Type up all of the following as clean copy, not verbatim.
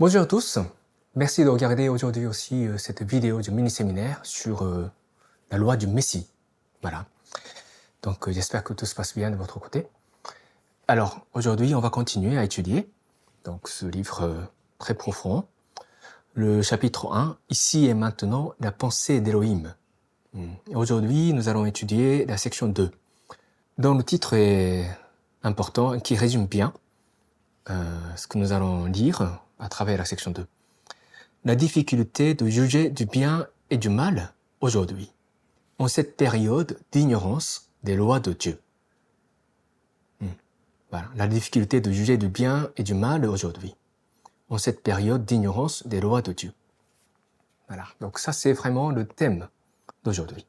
Bonjour à tous, merci de regarder aujourd'hui aussi cette vidéo du mini-séminaire sur la loi du Messie. Voilà, donc j'espère que tout se passe bien de votre côté. Alors, aujourd'hui, on va continuer à étudier donc, ce livre très profond, le chapitre 1, Ici et maintenant, la pensée d'Elohim. Aujourd'hui, nous allons étudier la section 2, dont le titre est important et qui résume bien ce que nous allons lire à travers la section 2. La difficulté de juger du bien et du mal aujourd'hui, en cette période d'ignorance des lois de Dieu. Voilà, la difficulté de juger du bien et du mal aujourd'hui, en cette période d'ignorance des lois de Dieu. Voilà, donc ça c'est vraiment le thème d'aujourd'hui.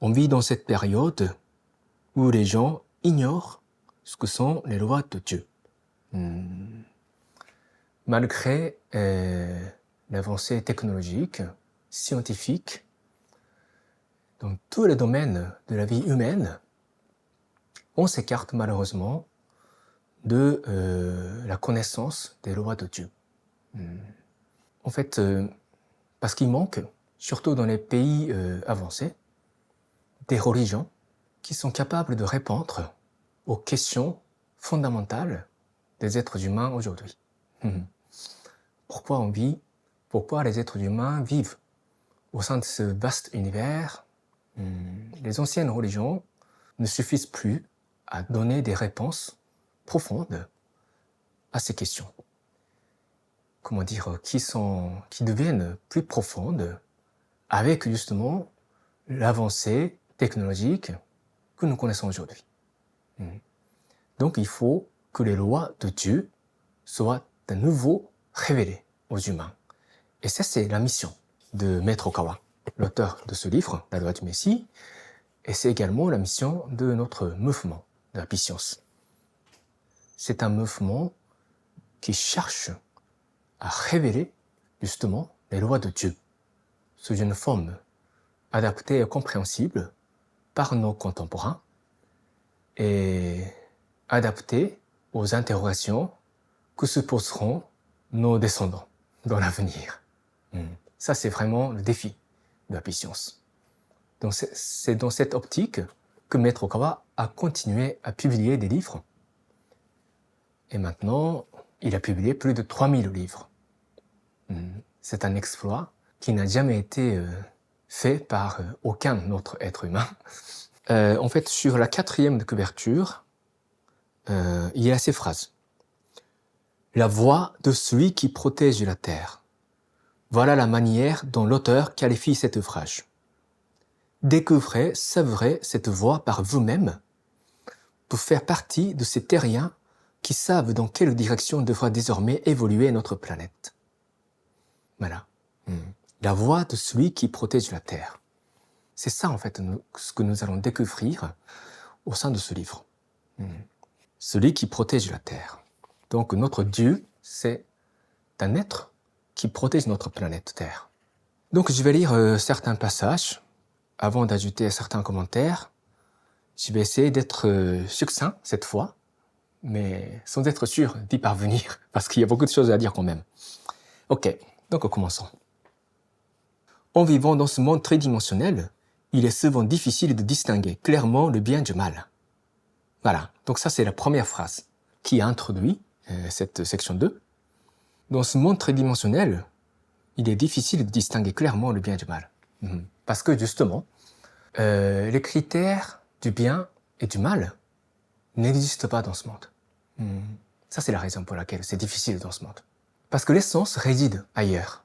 On vit dans cette période où les gens ignorent ce que sont les lois de Dieu. Malgré l'avancée technologique, scientifique, dans tous les domaines de la vie humaine, on s'écarte malheureusement de la connaissance des lois de Dieu. En fait, parce qu'il manque, surtout dans les pays avancés, des religions qui sont capables de répondre aux questions fondamentales des êtres humains aujourd'hui. Pourquoi on vit? Pourquoi les êtres humains vivent au sein de ce vaste univers? Les anciennes religions ne suffisent plus à donner des réponses profondes à ces questions. Comment dire, qui deviennent plus profondes avec justement l'avancée technologique que nous connaissons aujourd'hui. Donc il faut que les lois de Dieu soient de nouveau révélées aux humains. Et ça, c'est la mission de Maître Okawa, l'auteur de ce livre, La loi du Messie, et c'est également la mission de notre mouvement de la Piscience. C'est un mouvement qui cherche à révéler justement les lois de Dieu sous une forme adaptée et compréhensible par nos contemporains et adaptée aux interrogations que se poseront nos descendants dans l'avenir. Ça, c'est vraiment le défi de la Piscience. Donc, c'est dans cette optique que Maître Okawa a continué à publier des livres. Et maintenant, il a publié plus de 3000 livres. C'est un exploit qui n'a jamais été fait par aucun autre être humain. En fait, sur la 4e de couverture, il y a ces phrases. La voix de celui qui protège la terre. Voilà la manière dont l'auteur qualifie cet ouvrage. Découvrez, savourez cette voix par vous-même pour faire partie de ces terriens qui savent dans quelle direction devra désormais évoluer notre planète. Voilà. La voix de celui qui protège la terre. C'est ça, en fait, ce que nous allons découvrir au sein de ce livre. Celui qui protège la terre. Donc, notre Dieu, c'est un être qui protège notre planète Terre. Donc, je vais lire certains passages avant d'ajouter certains commentaires. Je vais essayer d'être succinct cette fois, mais sans être sûr d'y parvenir, parce qu'il y a beaucoup de choses à dire quand même. Ok, donc commençons. En vivant dans ce monde tridimensionnel, il est souvent difficile de distinguer clairement le bien du mal. Voilà, donc ça c'est la première phrase qui introduit cette section 2. Dans ce monde tridimensionnel, il est difficile de distinguer clairement le bien du mal. Parce que justement, les critères du bien et du mal n'existent pas dans ce monde. Ça, c'est la raison pour laquelle c'est difficile dans ce monde. Parce que l'essence réside ailleurs.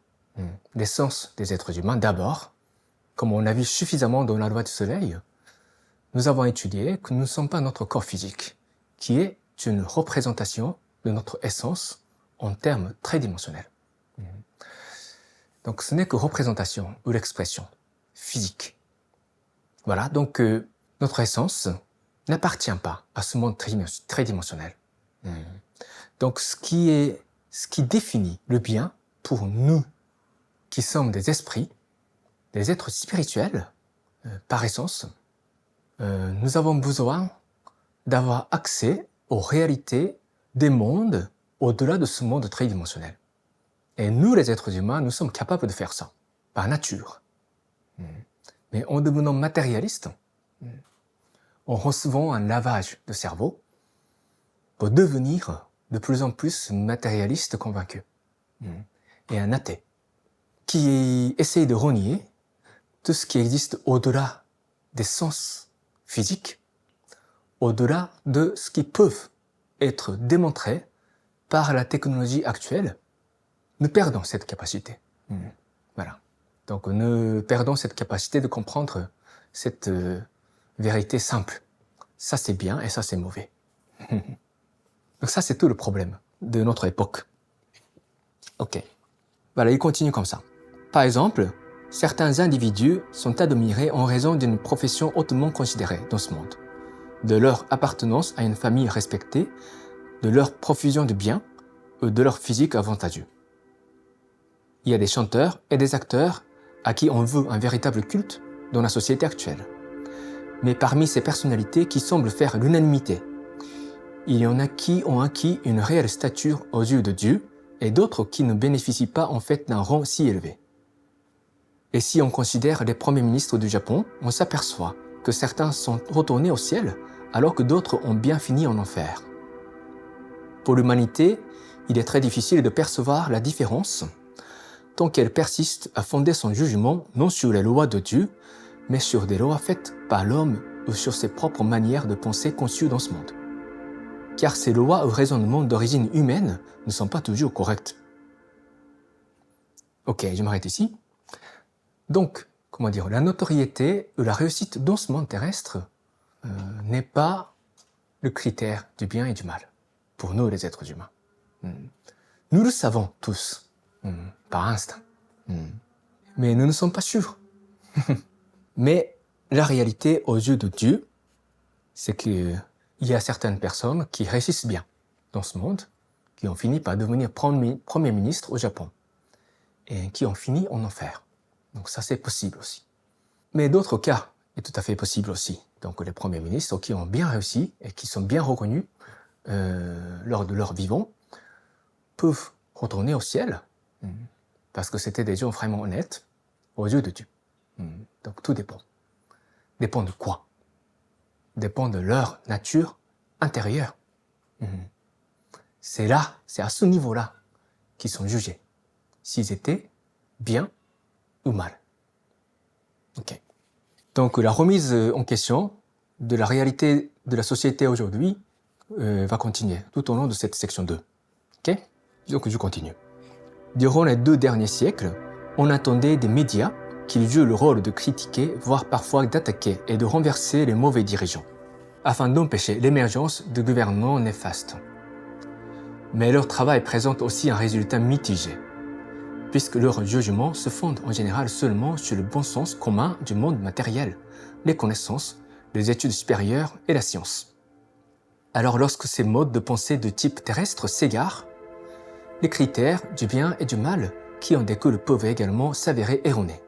L'essence des êtres humains, d'abord, comme on l'a vu suffisamment dans la loi du soleil, nous avons étudié que nous ne sommes pas notre corps physique, qui est une représentation de notre essence en termes tridimensionnels. Donc ce n'est que représentation ou l'expression physique. Voilà, donc notre essence n'appartient pas à ce monde tridimensionnel. Donc ce qui définit le bien pour nous qui sommes des esprits, des êtres spirituels par essence, nous avons besoin d'avoir accès aux réalités des mondes au-delà de ce monde tridimensionnel. Et nous, les êtres humains, nous sommes capables de faire ça, par nature. Mais en devenant matérialistes, en recevant un lavage de cerveau, pour devenir de plus en plus matérialiste convaincu. Et un athée, qui essaye de renier tout ce qui existe au-delà des sens physiques, au-delà de ce qui peut être démontré par la technologie actuelle, nous perdons cette capacité. Voilà. Donc nous perdons cette capacité de comprendre cette vérité simple. Ça c'est bien et ça c'est mauvais. Donc ça c'est tout le problème de notre époque. Ok. Voilà, il continue comme ça. Par exemple, certains individus sont admirés en raison d'une profession hautement considérée dans ce monde, de leur appartenance à une famille respectée, de leur profusion de biens ou de leur physique avantageux. Il y a des chanteurs et des acteurs à qui on veut un véritable culte dans la société actuelle. Mais parmi ces personnalités qui semblent faire l'unanimité, il y en a qui ont acquis une réelle stature aux yeux de Dieu et d'autres qui ne bénéficient pas en fait d'un rang si élevé. Et si on considère les premiers ministres du Japon, on s'aperçoit que certains sont retournés au ciel alors que d'autres ont bien fini en enfer. Pour l'humanité, il est très difficile de percevoir la différence tant qu'elle persiste à fonder son jugement non sur les lois de Dieu, mais sur des lois faites par l'homme ou sur ses propres manières de penser conçues dans ce monde. Car ces lois ou raisonnements d'origine humaine ne sont pas toujours corrects. Ok, je m'arrête ici. Donc, comment dire, la notoriété ou la réussite dans ce monde terrestre n'est pas le critère du bien et du mal, pour nous les êtres humains. Nous le savons tous, par instinct. Mais nous ne sommes pas sûrs. Mais la réalité aux yeux de Dieu, c'est qu'il y a certaines personnes qui réussissent bien dans ce monde, qui ont fini par devenir Premier ministre au Japon, et qui ont fini en enfer. Donc ça, c'est possible aussi. Mais d'autres cas est tout à fait possible aussi. Donc les premiers ministres qui ont bien réussi et qui sont bien reconnus lors de leur vivant peuvent retourner au ciel parce que c'était des gens vraiment honnêtes aux yeux de Dieu. Donc tout dépend. Dépend de quoi? Dépend de leur nature intérieure. C'est là, c'est à ce niveau-là qu'ils sont jugés. S'ils étaient bien ou mal. Ok. Donc la remise en question de la réalité de la société aujourd'hui va continuer tout au long de cette section 2. Ok? Donc je continue. Durant les 2 derniers siècles, on attendait des médias qu'ils jouent le rôle de critiquer, voire parfois d'attaquer et de renverser les mauvais dirigeants, afin d'empêcher l'émergence de gouvernements néfastes. Mais leur travail présente aussi un résultat mitigé, puisque leurs jugements se fondent en général seulement sur le bon sens commun du monde matériel, les connaissances, les études supérieures et la science. Alors lorsque ces modes de pensée de type terrestre s'égarent, les critères du bien et du mal qui en découlent peuvent également s'avérer erronés.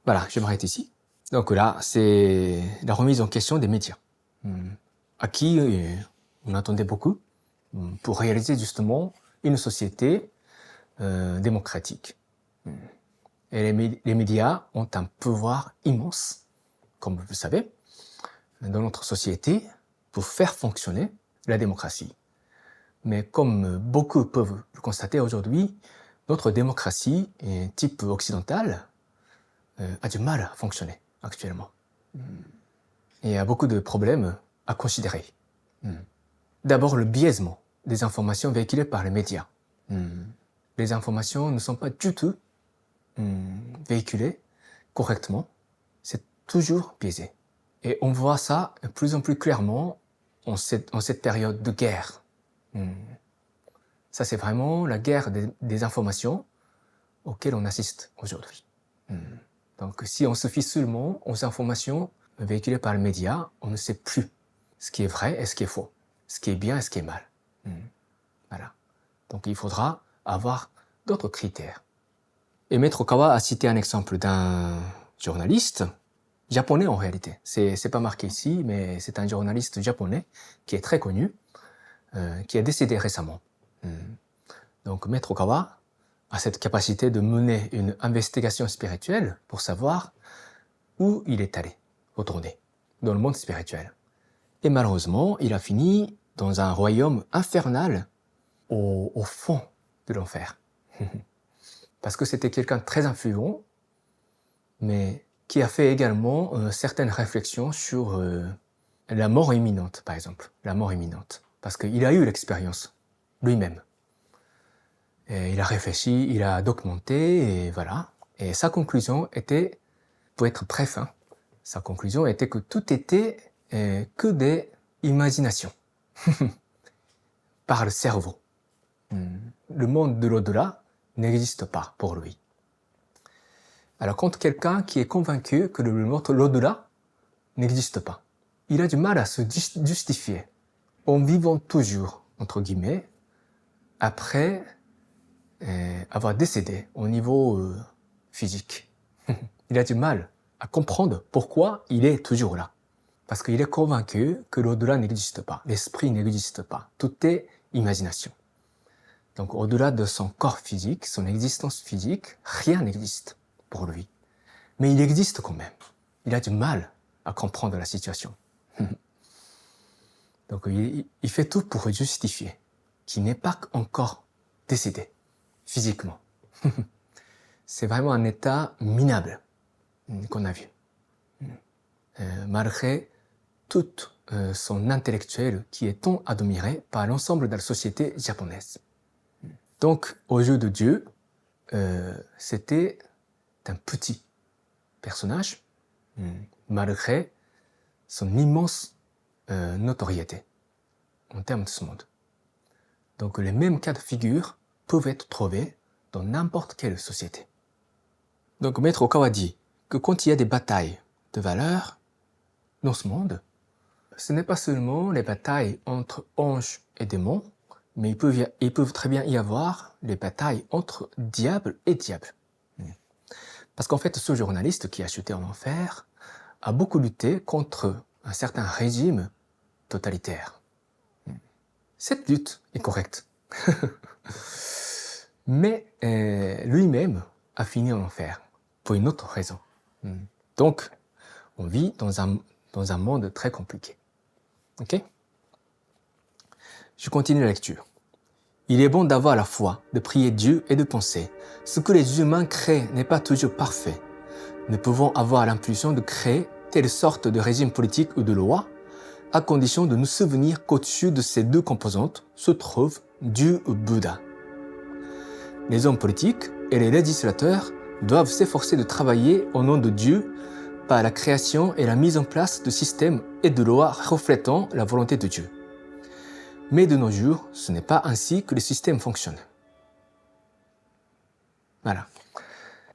Voilà, je m'arrête ici. Donc là, c'est la remise en question des médias, à qui on attendait beaucoup pour réaliser justement une société démocratique. Et les médias ont un pouvoir immense, comme vous le savez, dans notre société pour faire fonctionner la démocratie. Mais comme beaucoup peuvent le constater aujourd'hui, notre démocratie, type occidental, a du mal à fonctionner actuellement. Et il y a beaucoup de problèmes à considérer. D'abord, le biaisement des informations véhiculées par les médias. Les informations ne sont pas du tout véhiculées correctement. C'est toujours biaisé. Et on voit ça de plus en plus clairement en cette période de guerre. Ça, c'est vraiment la guerre des informations auxquelles on assiste aujourd'hui. Donc, si on se fie seulement aux informations véhiculées par les médias, on ne sait plus ce qui est vrai et ce qui est faux, ce qui est bien et ce qui est mal. Voilà. Donc, il faudra avoir d'autres critères. Et Maître Okawa a cité un exemple d'un journaliste japonais en réalité. C'est pas marqué ici, mais c'est un journaliste japonais qui est très connu, qui est décédé récemment. Donc Maître Okawa a cette capacité de mener une investigation spirituelle pour savoir où il est allé, retourner, dans le monde spirituel. Et malheureusement, il a fini dans un royaume infernal au fond de l'enfer. Parce que c'était quelqu'un de très influent, mais qui a fait également certaines réflexions sur la mort imminente, par exemple. La mort imminente. Parce qu'il a eu l'expérience, lui-même. Et il a réfléchi, il a documenté, et voilà. Et sa conclusion était, pour être très fin, sa conclusion était que tout était que des imaginations par le cerveau. Le monde de l'au-delà n'existe pas pour lui. Alors quand quelqu'un qui est convaincu que le monde de l'au-delà n'existe pas, il a du mal à se justifier en vivant toujours, entre guillemets, après avoir décédé au niveau physique. Il a du mal à comprendre pourquoi il est toujours là. Parce qu'il est convaincu que l'au-delà n'existe pas, l'esprit n'existe pas, tout est imagination. Donc au-delà de son corps physique, son existence physique, rien n'existe pour lui. Mais il existe quand même. Il a du mal à comprendre la situation. Donc il fait tout pour justifier qu'il n'est pas encore décédé physiquement. C'est vraiment un état minable qu'on a vu. Malgré tout son intellectuel qui est tant admiré par l'ensemble de la société japonaise. Donc, aux yeux de Dieu, c'était un petit personnage, malgré son immense notoriété en termes de ce monde. Donc, les mêmes cas de figure peuvent être trouvés dans n'importe quelle société. Donc, Maître Okawa dit que quand il y a des batailles de valeurs dans ce monde, ce n'est pas seulement les batailles entre anges et démons, mais il peut très bien y avoir les batailles entre diable et diable. Parce qu'en fait, ce journaliste qui a chuté en enfer a beaucoup lutté contre un certain régime totalitaire. Cette lutte est correcte. Mais lui-même a fini en enfer pour une autre raison. Donc, on vit dans un monde très compliqué. Ok? Je continue la lecture. Il est bon d'avoir la foi, de prier Dieu et de penser. Ce que les humains créent n'est pas toujours parfait. Nous pouvons avoir l'impulsion de créer telle sorte de régime politique ou de loi, à condition de nous souvenir qu'au-dessus de ces deux composantes se trouve Dieu ou Bouddha. Les hommes politiques et les législateurs doivent s'efforcer de travailler au nom de Dieu par la création et la mise en place de systèmes et de lois reflétant la volonté de Dieu. Mais de nos jours, ce n'est pas ainsi que le système fonctionne. Voilà.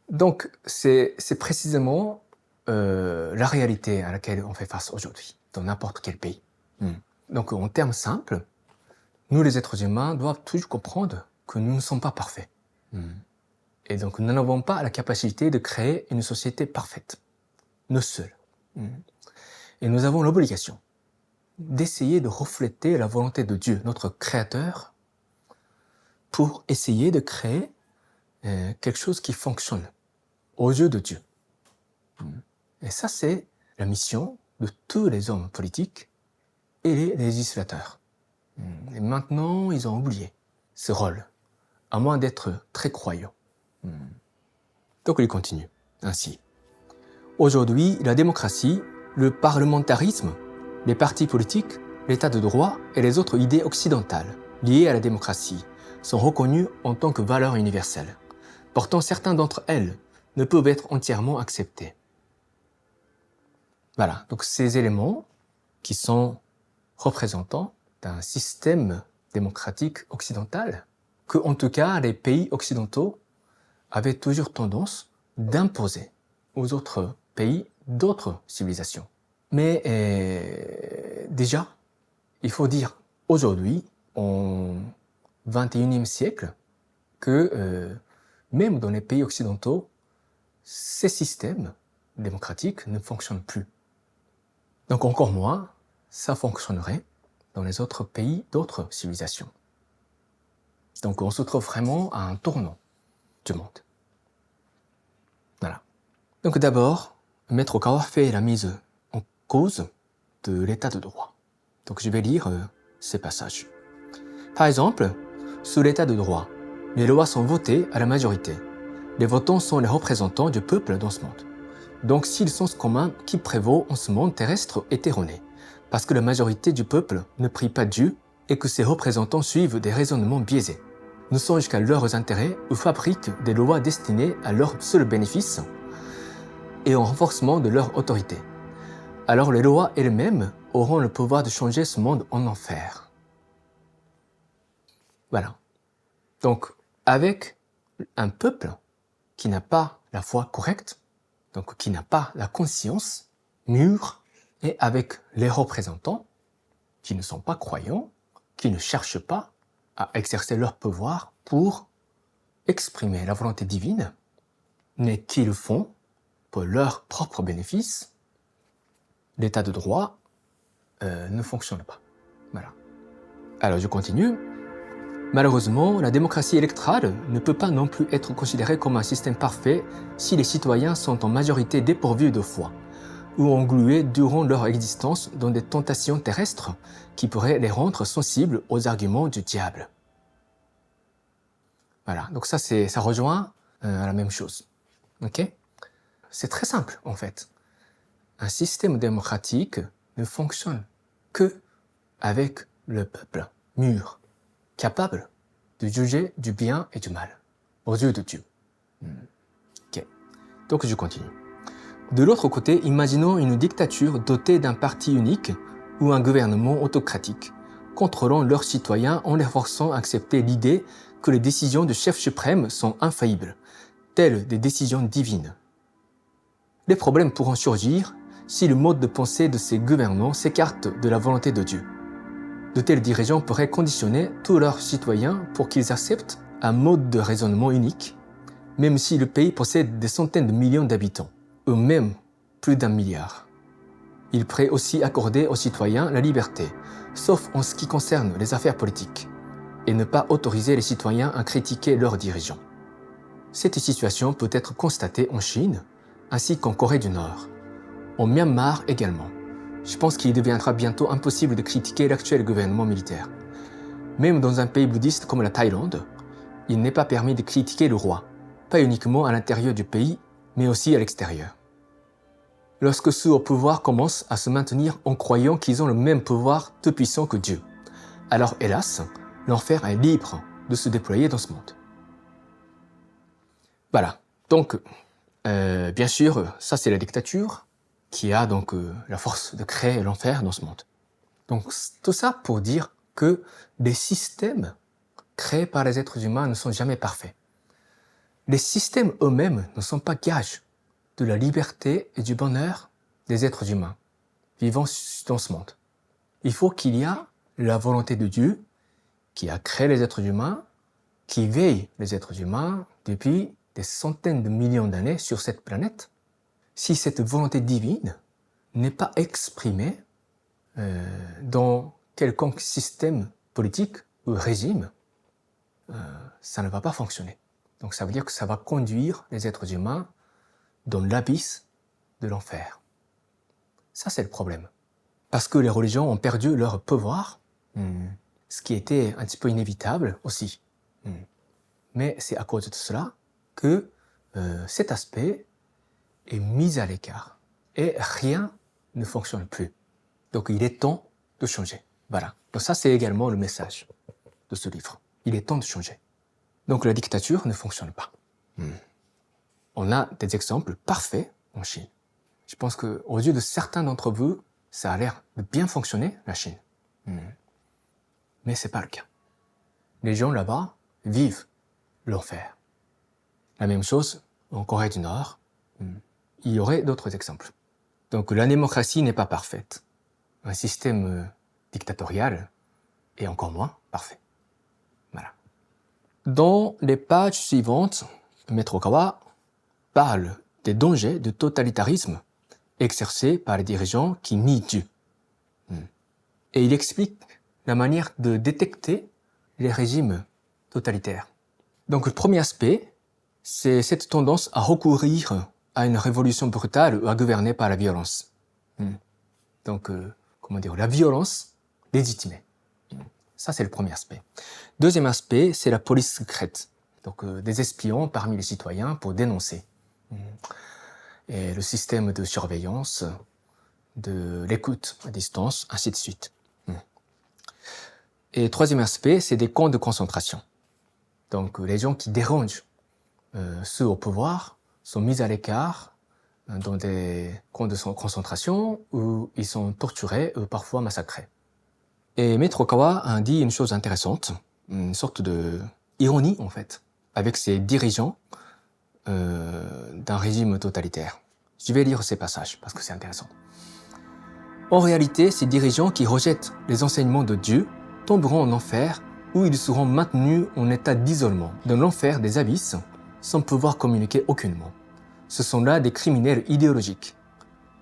Donc, c'est précisément la réalité à laquelle on fait face aujourd'hui, dans n'importe quel pays. Donc, en termes simples, nous les êtres humains doivent toujours comprendre que nous ne sommes pas parfaits. Et donc, nous n'avons pas la capacité de créer une société parfaite, nous seuls. Et nous avons l'obligation d'essayer de refléter la volonté de Dieu, notre Créateur, pour essayer de créer quelque chose qui fonctionne aux yeux de Dieu. Et ça, c'est la mission de tous les hommes politiques et les législateurs. Et maintenant, ils ont oublié ce rôle, à moins d'être très croyants. Donc, il continue ainsi. Aujourd'hui, la démocratie, le parlementarisme, les partis politiques, l'état de droit et les autres idées occidentales liées à la démocratie sont reconnues en tant que valeurs universelles. Pourtant, certains d'entre elles ne peuvent être entièrement acceptés. Voilà, donc ces éléments qui sont représentants d'un système démocratique occidental que, en tout cas, les pays occidentaux avaient toujours tendance d'imposer aux autres pays d'autres civilisations. Mais déjà, il faut dire aujourd'hui, en 21e siècle, que même dans les pays occidentaux, ces systèmes démocratiques ne fonctionnent plus. Donc encore moins, ça fonctionnerait dans les autres pays d'autres civilisations. Donc on se trouve vraiment à un tournant du monde. Voilà. Donc d'abord, Maître Okawa fait la mise en cause de l'état de droit. Donc je vais lire ces passages. Par exemple, sous l'état de droit, les lois sont votées à la majorité. Les votants sont les représentants du peuple dans ce monde. Donc si le sens commun qui prévaut en ce monde terrestre est erroné, parce que la majorité du peuple ne prie pas Dieu et que ses représentants suivent des raisonnements biaisés, ne songent qu'à leurs intérêts ou fabriquent des lois destinées à leur seul bénéfice et au renforcement de leur autorité. Alors les lois elles-mêmes auront le pouvoir de changer ce monde en enfer. Voilà. Donc, avec un peuple qui n'a pas la foi correcte, donc qui n'a pas la conscience mûre, et avec les représentants qui ne sont pas croyants, qui ne cherchent pas à exercer leur pouvoir pour exprimer la volonté divine, mais qui le font pour leur propre bénéfice, l'état de droit ne fonctionne pas. Voilà. Alors je continue. Malheureusement, la démocratie électorale ne peut pas non plus être considérée comme un système parfait si les citoyens sont en majorité dépourvus de foi ou englués durant leur existence dans des tentations terrestres qui pourraient les rendre sensibles aux arguments du diable. Voilà, donc ça rejoint à la même chose. Ok? C'est très simple en fait. Un système démocratique ne fonctionne que avec le peuple mûr, capable de juger du bien et du mal aux yeux de Dieu. Ok. Donc je continue. De l'autre côté, imaginons une dictature dotée d'un parti unique ou un gouvernement autocratique, contrôlant leurs citoyens en les forçant à accepter l'idée que les décisions du chef suprême sont infaillibles, telles des décisions divines. Les problèmes pourront surgir si le mode de pensée de ces gouvernants s'écarte de la volonté de Dieu. De tels dirigeants pourraient conditionner tous leurs citoyens pour qu'ils acceptent un mode de raisonnement unique, même si le pays possède des centaines de millions d'habitants, ou même plus d'1 milliard. Ils pourraient aussi accorder aux citoyens la liberté, sauf en ce qui concerne les affaires politiques, et ne pas autoriser les citoyens à critiquer leurs dirigeants. Cette situation peut être constatée en Chine, ainsi qu'en Corée du Nord, en Myanmar également. Je pense qu'il deviendra bientôt impossible de critiquer l'actuel gouvernement militaire. Même dans un pays bouddhiste comme la Thaïlande, il n'est pas permis de critiquer le roi, pas uniquement à l'intérieur du pays, mais aussi à l'extérieur. Lorsque ceux au pouvoir commencent à se maintenir en croyant qu'ils ont le même pouvoir tout-puissant que Dieu, alors hélas, l'enfer est libre de se déployer dans ce monde. Voilà, donc bien sûr, ça c'est la dictature qui a donc la force de créer l'enfer dans ce monde. Donc tout ça pour dire que les systèmes créés par les êtres humains ne sont jamais parfaits. Les systèmes eux-mêmes ne sont pas gages de la liberté et du bonheur des êtres humains vivant dans ce monde. Il faut qu'il y ait la volonté de Dieu qui a créé les êtres humains, qui veille les êtres humains depuis des centaines de millions d'années sur cette planète. Si cette volonté divine n'est pas exprimée dans quelconque système politique ou régime, ça ne va pas fonctionner. Donc ça veut dire que ça va conduire les êtres humains dans l'abysse de l'enfer. Ça, c'est le problème. Parce que les religions ont perdu leur pouvoir, ce qui était un petit peu inévitable aussi. Mais c'est à cause de cela que cet aspect est mis à l'écart. Et rien ne fonctionne plus. Donc il est temps de changer. Voilà. Donc ça, c'est également le message de ce livre. Il est temps de changer. Donc la dictature ne fonctionne pas. On a des exemples parfaits en Chine. Je pense qu'aux yeux de certains d'entre vous, ça a l'air de bien fonctionner, la Chine. Mais c'est pas le cas. Les gens là-bas vivent l'enfer. La même chose en Corée du Nord. Il y aurait d'autres exemples. Donc la démocratie n'est pas parfaite. Un système dictatorial est encore moins parfait. Voilà. Dans les pages suivantes, Maître Okawa parle des dangers du totalitarisme exercé par les dirigeants qui nient Dieu. Et il explique la manière de détecter les régimes totalitaire. Donc le premier aspect, c'est cette tendance à recourir à une révolution brutale ou à gouverner par la violence. Donc, comment dire, la violence légitimée. Ça, c'est le premier aspect. Deuxième aspect, c'est la police secrète. Donc, des espions parmi les citoyens pour dénoncer. Et le système de surveillance, de l'écoute à distance, ainsi de suite. Et troisième aspect, c'est des camps de concentration. Donc, les gens qui dérangent ceux au pouvoir sont mis à l'écart dans des camps de concentration où ils sont torturés ou parfois massacrés. Et Maître Okawa a dit une chose intéressante, une sorte de ironie en fait, avec ces dirigeants d'un régime totalitaire. Je vais lire ces passages parce que c'est intéressant. En réalité, ces dirigeants qui rejettent les enseignements de Dieu tomberont en enfer où ils seront maintenus en état d'isolement, dans l'enfer des abysses, sans pouvoir communiquer aucunement. Ce sont là des criminels idéologiques.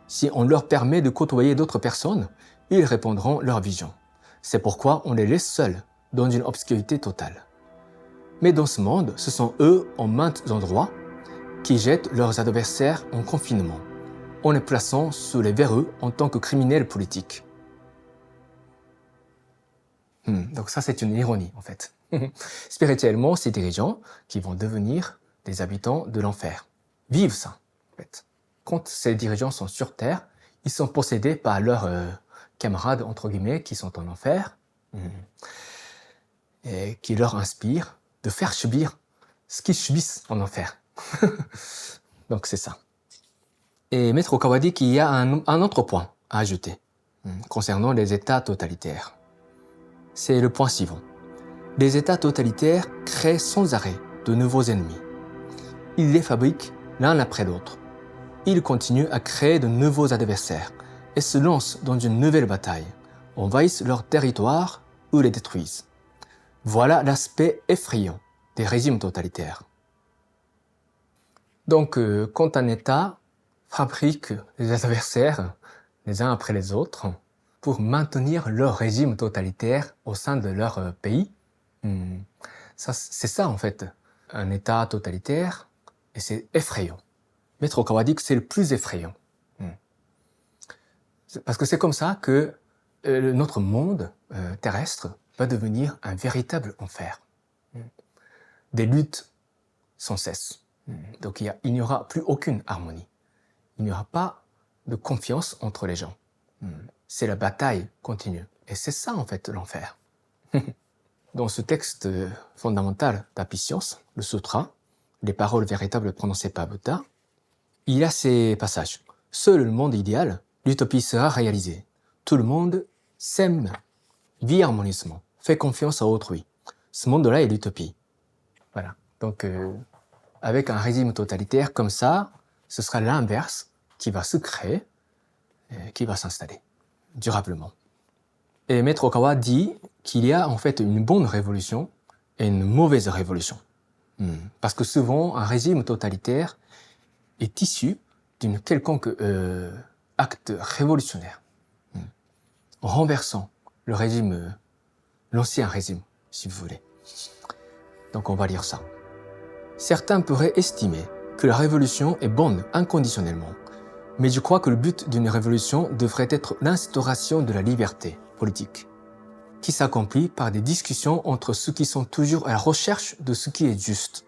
Si on leur permet de côtoyer d'autres personnes, ils répondront leur vision. C'est pourquoi on les laisse seuls, dans une obscurité totale. Mais dans ce monde, ce sont eux, en maints endroits, qui jettent leurs adversaires en confinement, en les plaçant sous les verrous en tant que criminels politiques. Donc ça, c'est une ironie, en fait. Spirituellement, ces dirigeants qui vont devenir des habitants de l'enfer vivent ça, en fait. Quand ces dirigeants sont sur Terre, ils sont possédés par leurs camarades, entre guillemets, qui sont en enfer, et qui leur inspirent de faire subir ce qu'ils subissent en enfer. Donc c'est ça. Et Maître Okawa dit qu'il y a un autre point à ajouter concernant les États totalitaires. C'est le point suivant. Les États totalitaires créent sans arrêt de nouveaux ennemis. Ils les fabriquent l'un après l'autre. Ils continuent à créer de nouveaux adversaires et se lancent dans une nouvelle bataille, envahissent leur territoire ou les détruisent. Voilà l'aspect effrayant des régimes totalitaires. Donc, quand un État fabrique des adversaires les uns après les autres pour maintenir leur régime totalitaire au sein de leur pays, c'est ça en fait, un État totalitaire, et c'est effrayant. Maître Okawa dit que c'est le plus effrayant. Parce que c'est comme ça que notre monde terrestre va devenir un véritable enfer. Des luttes sans cesse. Donc il n'y aura plus aucune harmonie. Il n'y aura pas de confiance entre les gens. C'est la bataille continue. Et c'est ça en fait l'enfer. Dans ce texte fondamental d'Apicience, le Sutra, les paroles véritables prononcées par Bouddha, il y a ces passages. Seul le monde idéal, l'utopie sera réalisée. Tout le monde s'aime, vit harmonieusement, fait confiance à autrui. Ce monde-là est l'utopie. Voilà. Donc, avec un régime totalitaire comme ça, ce sera l'inverse qui va se créer, qui va s'installer durablement. Et Maître Okawa dit qu'il y a en fait une bonne révolution et une mauvaise révolution. Parce que souvent, un régime totalitaire est issu d'une quelconque acte révolutionnaire, en renversant le régime, l'ancien régime, si vous voulez. Donc on va lire ça. Certains pourraient estimer que la révolution est bonne inconditionnellement, mais je crois que le but d'une révolution devrait être l'instauration de la liberté politique, qui s'accomplit par des discussions entre ceux qui sont toujours à la recherche de ce qui est juste.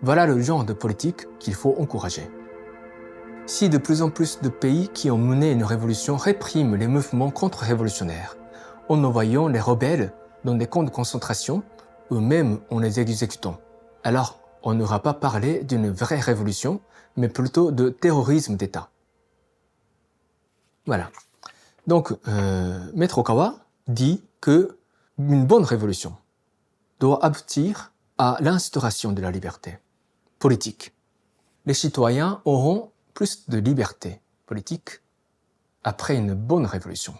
Voilà le genre de politique qu'il faut encourager. Si de plus en plus de pays qui ont mené une révolution répriment les mouvements contre-révolutionnaires, en envoyant les rebelles dans des camps de concentration ou même en les exécutant, alors on n'aura pas parlé d'une vraie révolution, mais plutôt de terrorisme d'État. Voilà. Donc, Maître Okawa dit que une bonne révolution doit aboutir à l'instauration de la liberté politique. Les citoyens auront plus de liberté politique après une bonne révolution.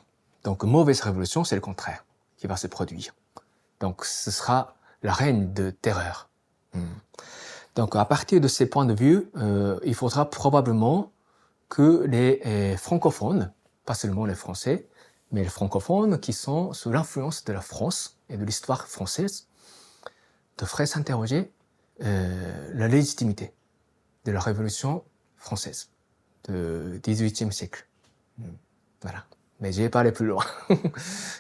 Donc, une mauvaise révolution, c'est le contraire qui va se produire. Donc, ce sera la règne de terreur. Donc, à partir de ces points de vue, il faudra probablement que les francophones, pas seulement les Français, mais les francophones qui sont sous l'influence de la France et de l'histoire française, devrait s'interroger la légitimité de la Révolution française du XVIIIe siècle. Voilà. Mais je vais pas aller plus loin.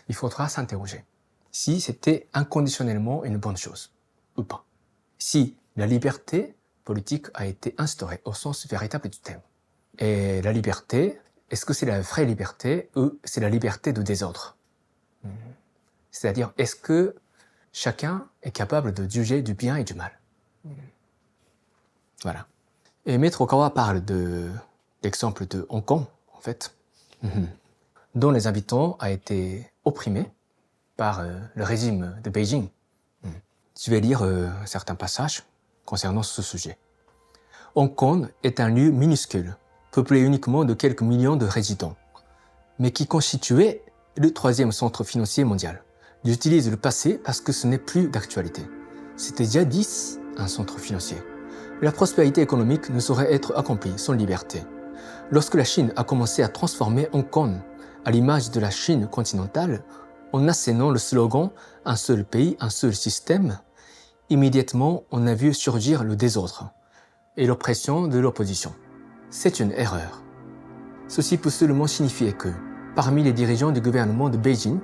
Il faudra s'interroger si c'était inconditionnellement une bonne chose ou pas. Si la liberté politique a été instaurée au sens véritable du terme. Et la liberté, est-ce que c'est la vraie liberté ou c'est la liberté de désordre? C'est-à-dire, est-ce que chacun est capable de juger du bien et du mal? Voilà. Et Maître Okawa parle de l'exemple de Hong Kong, en fait, dont les habitants ont été opprimés par le régime de Beijing. Je vais lire certains passages concernant ce sujet. Hong Kong est un lieu minuscule, peuplé uniquement de quelques millions de résidents, mais qui constituait le troisième centre financier mondial. J'utilise le passé parce que ce n'est plus d'actualité. C'était jadis un centre financier. La prospérité économique ne saurait être accomplie sans liberté. Lorsque la Chine a commencé à transformer Hong Kong à l'image de la Chine continentale, en assénant le slogan « Un seul pays, un seul système », immédiatement on a vu surgir le désordre et l'oppression de l'opposition. C'est une erreur. Ceci peut seulement signifier que, parmi les dirigeants du gouvernement de Beijing,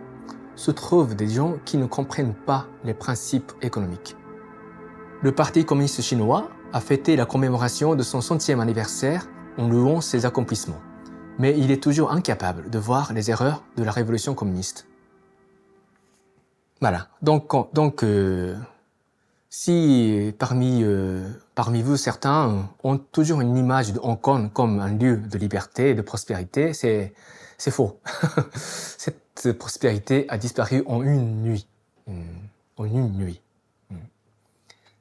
se trouvent des gens qui ne comprennent pas les principes économiques. Le Parti communiste chinois a fêté la commémoration de son 100e anniversaire en louant ses accomplissements, mais il est toujours incapable de voir les erreurs de la révolution communiste. Voilà, donc si parmi vous certains ont toujours une image de Hong Kong comme un lieu de liberté et de prospérité, c'est faux. Cette prospérité a disparu en une nuit. En une nuit.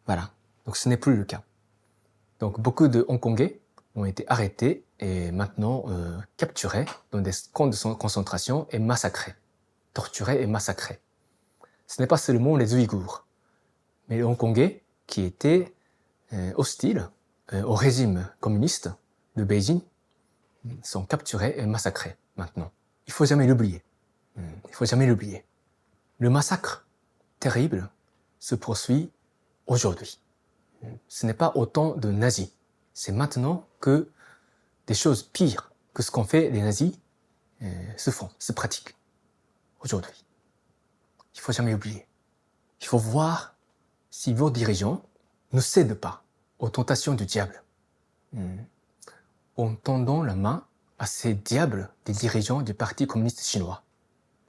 Voilà, donc ce n'est plus le cas. Donc beaucoup de Hongkongais ont été arrêtés et maintenant capturés dans des camps de concentration et massacrés. Torturés et massacrés. Ce n'est pas seulement les Ouïghours, mais les Hongkongais qui étaient hostiles au régime communiste de Beijing sont capturés et massacrés maintenant. Il faut jamais l'oublier. Il faut jamais l'oublier. Le massacre terrible se poursuit aujourd'hui. Ce n'est pas autant de nazis. C'est maintenant que des choses pires que ce qu'ont fait les nazis se pratiquent aujourd'hui. Il faut jamais oublier. Il faut voir si vos dirigeants ne cèdent pas aux tentations du diable, en tendant la main à ces diables des dirigeants du Parti communiste chinois.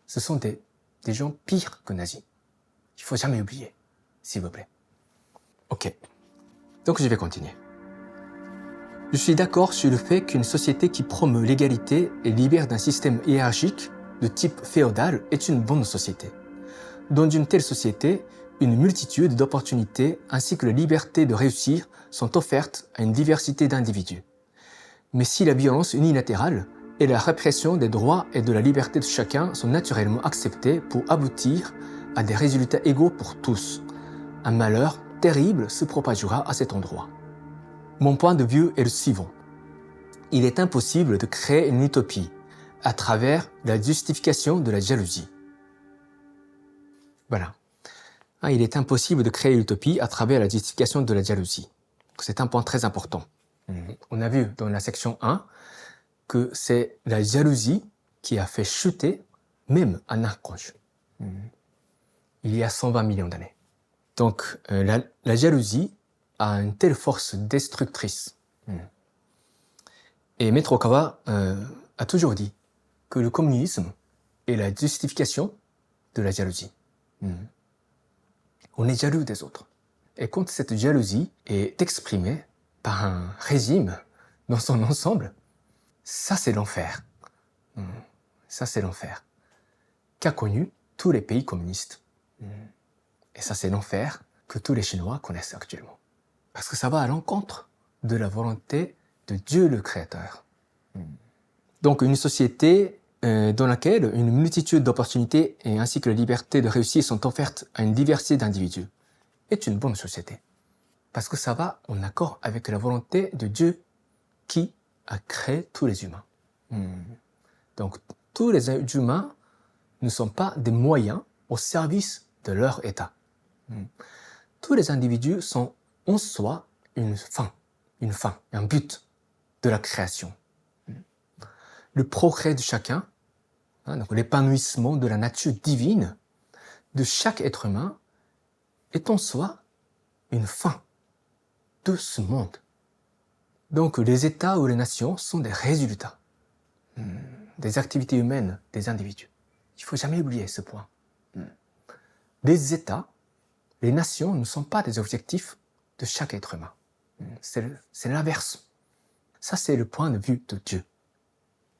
Ce sont des gens pires que nazis. Il faut jamais oublier, s'il vous plaît. Ok, donc je vais continuer. Je suis d'accord sur le fait qu'une société qui promeut l'égalité et libère d'un système hiérarchique de type féodal est une bonne société. Dans une telle société, une multitude d'opportunités ainsi que la liberté de réussir sont offertes à une diversité d'individus. Mais si la violence unilatérale et la répression des droits et de la liberté de chacun sont naturellement acceptées pour aboutir à des résultats égaux pour tous, un malheur terrible se propagera à cet endroit. Mon point de vue est le suivant. Il est impossible de créer une utopie à travers la justification de la jalousie. Voilà. Il est impossible de créer l'utopie à travers la justification de la jalousie. C'est un point très important. On a vu dans la section 1 que c'est la jalousie qui a fait chuter même un archange. Il y a 120 millions d'années. Donc la jalousie a une telle force destructrice. Et Maître Okawa a toujours dit que le communisme est la justification de la jalousie. On est jaloux des autres. Et quand cette jalousie est exprimée par un régime dans son ensemble, ça c'est l'enfer. Ça c'est l'enfer qu'a connu tous les pays communistes. Et ça c'est l'enfer que tous les Chinois connaissent actuellement. Parce que ça va à l'encontre de la volonté de Dieu le Créateur. Donc une société dans laquelle une multitude d'opportunités et ainsi que la liberté de réussir sont offertes à une diversité d'individus est une bonne société. Parce que ça va en accord avec la volonté de Dieu qui a créé tous les humains. Donc tous les humains ne sont pas des moyens au service de leur état. tous les individus sont en soi une fin, un but de la création. Le progrès de chacun, donc l'épanouissement de la nature divine de chaque être humain est en soi une fin de ce monde. Donc les États ou les nations sont des résultats des activités humaines des individus. Il ne faut jamais oublier ce point. Les États, les nations ne sont pas des objectifs de chaque être humain. C'est l'inverse. Ça, c'est le point de vue de Dieu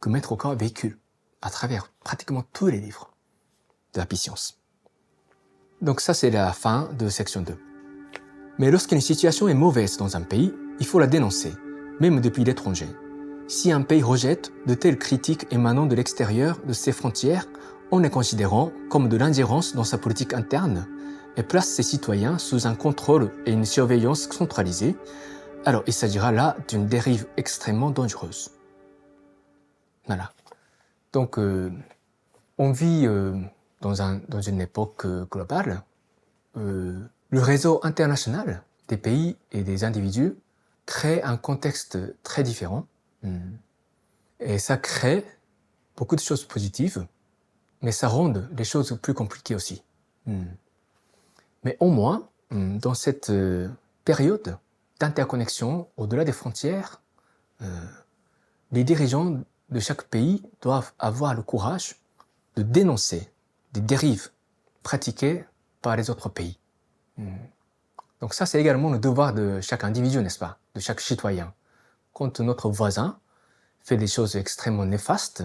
que Maître Oka véhicule à travers pratiquement tous les livres de la Puissance. Donc ça, c'est la fin de section 2. Mais lorsqu'une situation est mauvaise dans un pays, il faut la dénoncer, même depuis l'étranger. Si un pays rejette de telles critiques émanant de l'extérieur de ses frontières, en les considérant comme de l'ingérence dans sa politique interne, et place ses citoyens sous un contrôle et une surveillance centralisée, alors il s'agira là d'une dérive extrêmement dangereuse. Voilà. Donc, on vit dans une époque globale. Le réseau international des pays et des individus crée un contexte très différent. Et ça crée beaucoup de choses positives, mais ça rend les choses plus compliquées aussi. Mais au moins, dans cette période d'interconnexion au-delà des frontières, les dirigeants de chaque pays doivent avoir le courage de dénoncer des dérives pratiquées par les autres pays. Donc ça, c'est également le devoir de chaque individu, n'est-ce pas? De chaque citoyen. Quand notre voisin fait des choses extrêmement néfastes,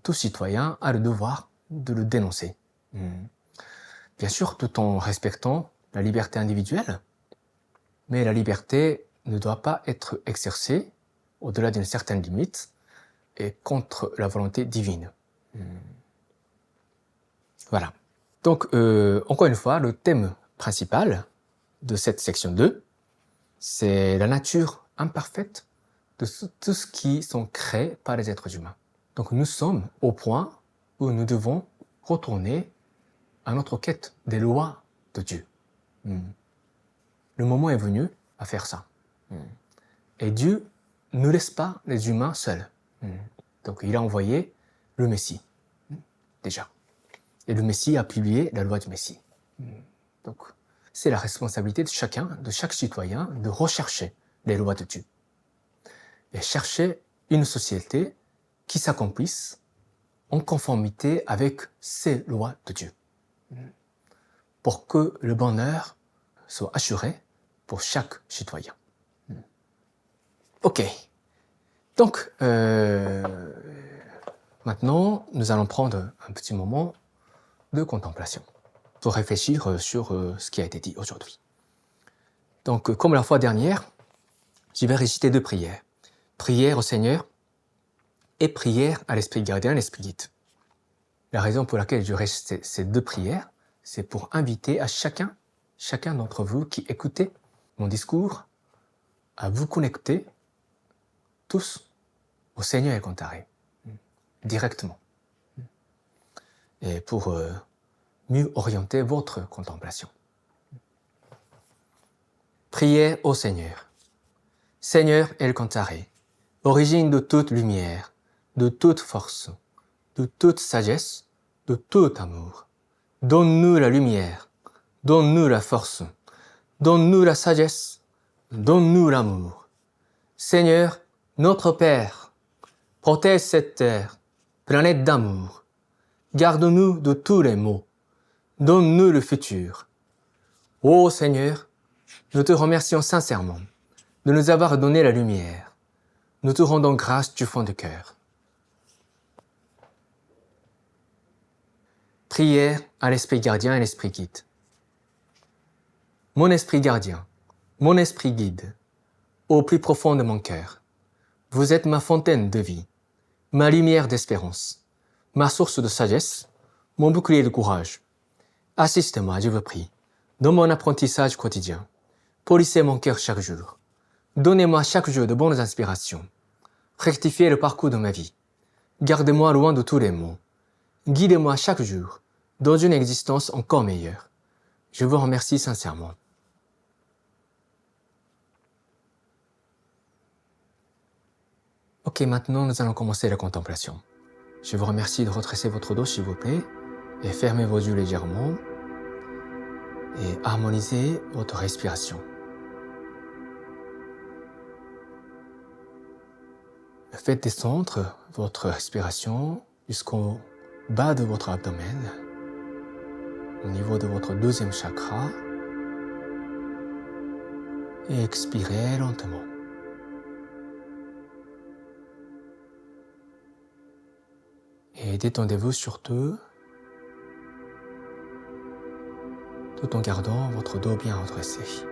tout citoyen a le devoir de le dénoncer. Bien sûr, tout en respectant la liberté individuelle, mais la liberté ne doit pas être exercée au-delà d'une certaine limite et contre la volonté divine. Voilà. Donc, encore une fois, le thème principal de cette section 2, c'est la nature imparfaite de tout ce qui sont créés par les êtres humains. Donc, nous sommes au point où nous devons retourner à notre quête des lois de Dieu. Le moment est venu à faire ça. Et Dieu ne laisse pas les humains seuls. Donc, il a envoyé le Messie, déjà. Et le Messie a publié la loi du Messie. Donc, c'est la responsabilité de chacun, de chaque citoyen, de rechercher les lois de Dieu. Et chercher une société qui s'accomplisse en conformité avec ces lois de Dieu. Pour que le bonheur soit assuré pour chaque citoyen. Ok. Donc, maintenant, nous allons prendre un petit moment de contemplation pour réfléchir sur ce qui a été dit aujourd'hui. Donc, comme la fois dernière, je vais réciter 2 prières. Prière au Seigneur et prière à l'Esprit gardien et l'Esprit guide. La raison pour laquelle je récite ces 2 prières, c'est pour inviter à chacun d'entre vous qui écoutez mon discours à vous connecter tous au Seigneur et Contaré, directement. Et pour mieux orienter votre contemplation. Prière au Seigneur. Seigneur El Contaré, origine de toute lumière, de toute force, de toute sagesse, de tout amour. Donne-nous la lumière, donne-nous la force, donne-nous la sagesse, donne-nous l'amour. Seigneur, notre Père, protège cette terre, planète d'amour. Garde-nous de tous les maux. Donne-nous le futur. Ô Seigneur, nous te remercions sincèrement de nous avoir donné la lumière. Nous te rendons grâce du fond du cœur. Prière à l'Esprit gardien et l'Esprit guide. Mon Esprit gardien, mon Esprit guide, au plus profond de mon cœur, vous êtes ma fontaine de vie, ma lumière d'espérance, ma source de sagesse, mon bouclier de courage. Assiste-moi, je vous prie, dans mon apprentissage quotidien. Polissez mon cœur chaque jour. Donnez-moi chaque jour de bonnes inspirations. Rectifiez le parcours de ma vie. Gardez-moi loin de tous les maux. Guidez-moi chaque jour dans une existence encore meilleure. Je vous remercie sincèrement. Ok, maintenant nous allons commencer la contemplation. Je vous remercie de redresser votre dos s'il vous plaît et fermez vos yeux légèrement et harmonisez votre respiration. Faites descendre votre respiration jusqu'au bas de votre abdomen, au niveau de votre deuxième chakra, et expirez lentement. Et détendez-vous surtout, tout en gardant votre dos bien redressé.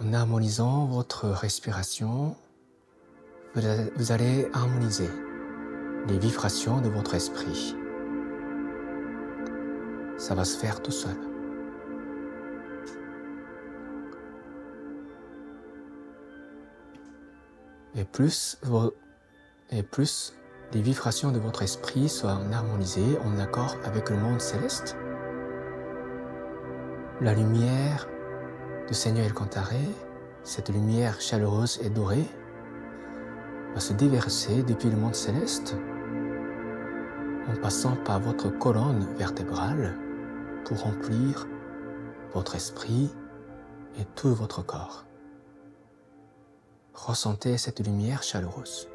En harmonisant votre respiration, vous allez harmoniser les vibrations de votre esprit. Ça va se faire tout seul. Et plus les vibrations de votre esprit soient harmonisées en accord avec le monde céleste, la lumière du Seigneur El Cantaré, cette lumière chaleureuse et dorée, va se déverser depuis le monde céleste en passant par votre colonne vertébrale pour remplir votre esprit et tout votre corps. Ressentez cette lumière chaleureuse.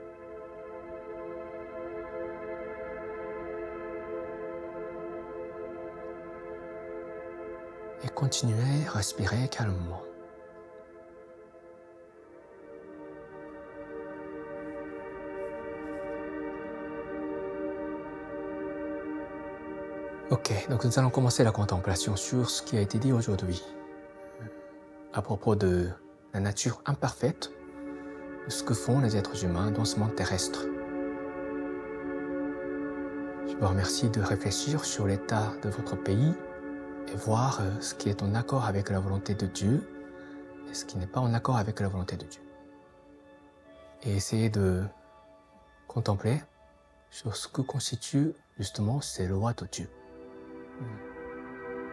Et continuez à respirer calmement. Ok, donc nous allons commencer la contemplation sur ce qui a été dit aujourd'hui à propos de la nature imparfaite de ce que font les êtres humains dans ce monde terrestre. Je vous remercie de réfléchir sur l'état de votre pays et voir ce qui est en accord avec la volonté de Dieu et ce qui n'est pas en accord avec la volonté de Dieu. Et essayez de contempler sur ce que constituent justement ces lois de Dieu.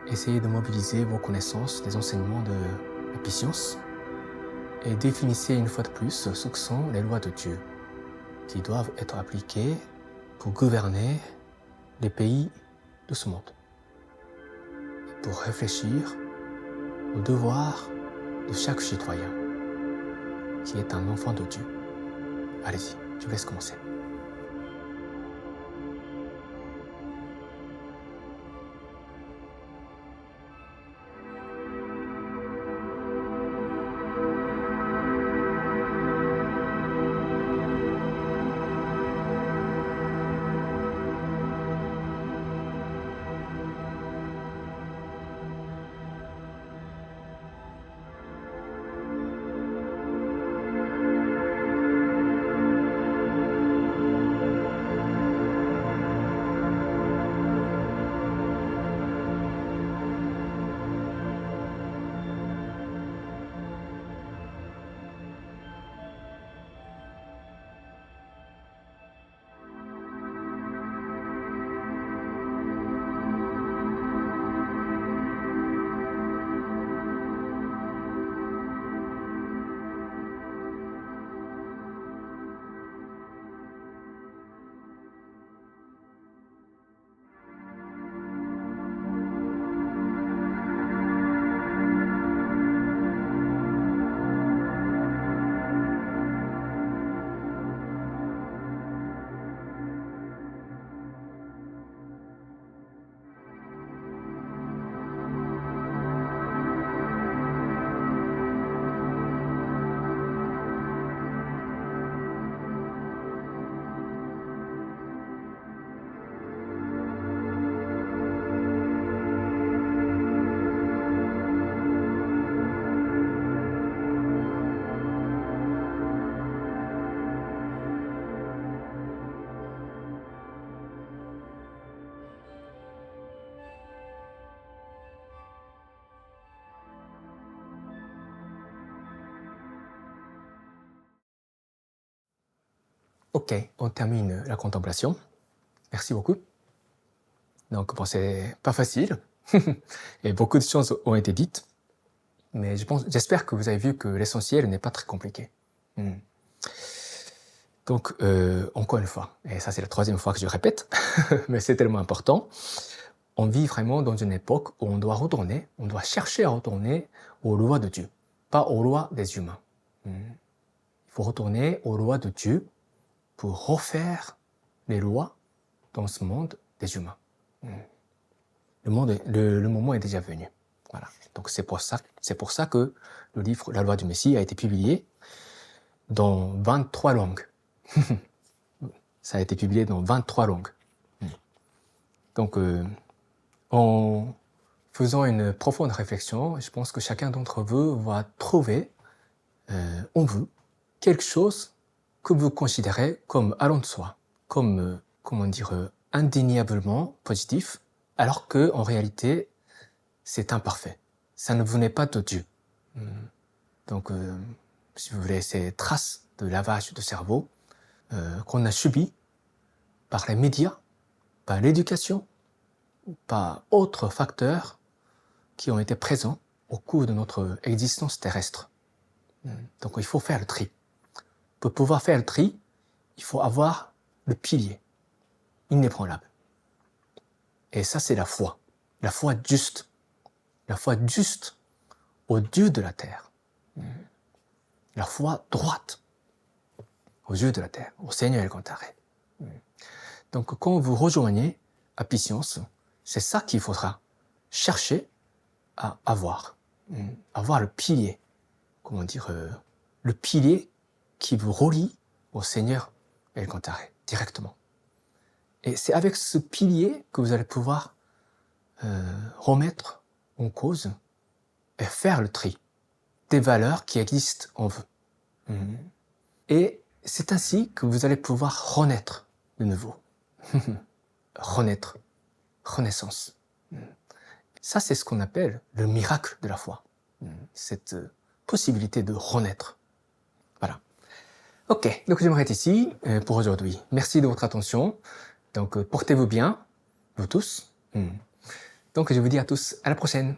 Essayez de mobiliser vos connaissances des enseignements de la puissance et définissez une fois de plus ce que sont les lois de Dieu qui doivent être appliquées pour gouverner les pays de ce monde. Et pour réfléchir au devoir de chaque citoyen qui est un enfant de Dieu. Allez-y, je vous laisse commencer. Ok, on termine la contemplation. Merci beaucoup. Donc, bon, c'est pas facile et beaucoup de choses ont été dites. mais j'espère que vous avez vu que l'essentiel n'est pas très compliqué. Donc, encore une fois, et ça c'est la troisième fois que je répète, mais c'est tellement important, on vit vraiment dans une époque où on doit retourner, on doit chercher à retourner aux lois de Dieu, pas aux lois des humains. Il faut retourner aux lois de Dieu pour refaire les lois dans ce monde des humains. Le moment est déjà venu. Voilà. Donc c'est pour ça que le livre La loi du Messie a été publié dans 23 langues. Ça a été publié dans 23 langues. Donc, en faisant une profonde réflexion, je pense que chacun d'entre vous va trouver en vous quelque chose que vous considérez comme allant de soi, comme, indéniablement positif, alors que en réalité, c'est imparfait. Ça ne venait pas de Dieu. Donc, si vous voulez, ces traces de lavage de cerveau qu'on a subies par les médias, par l'éducation, par autres facteurs qui ont été présents au cours de notre existence terrestre. Donc il faut faire le tri. Pour pouvoir faire le tri, il faut avoir le pilier inébranlable. Et ça, c'est la foi juste. La foi juste au Dieu de la terre. La foi droite au Dieu de la terre, au Seigneur El Cantaré. Donc quand vous rejoignez Apicience, c'est ça qu'il faudra chercher à avoir. Avoir le pilier, le pilier qui vous relie au Seigneur El Cantaré, directement. Et c'est avec ce pilier que vous allez pouvoir remettre en cause et faire le tri des valeurs qui existent en vous. Et c'est ainsi que vous allez pouvoir renaître de nouveau. Renaître, renaissance. Ça, c'est ce qu'on appelle le miracle de la foi. Cette possibilité de renaître. Voilà. Ok, donc je m'arrête ici pour aujourd'hui. Merci de votre attention. Donc, portez-vous bien, vous tous. Donc, je vous dis à tous à la prochaine.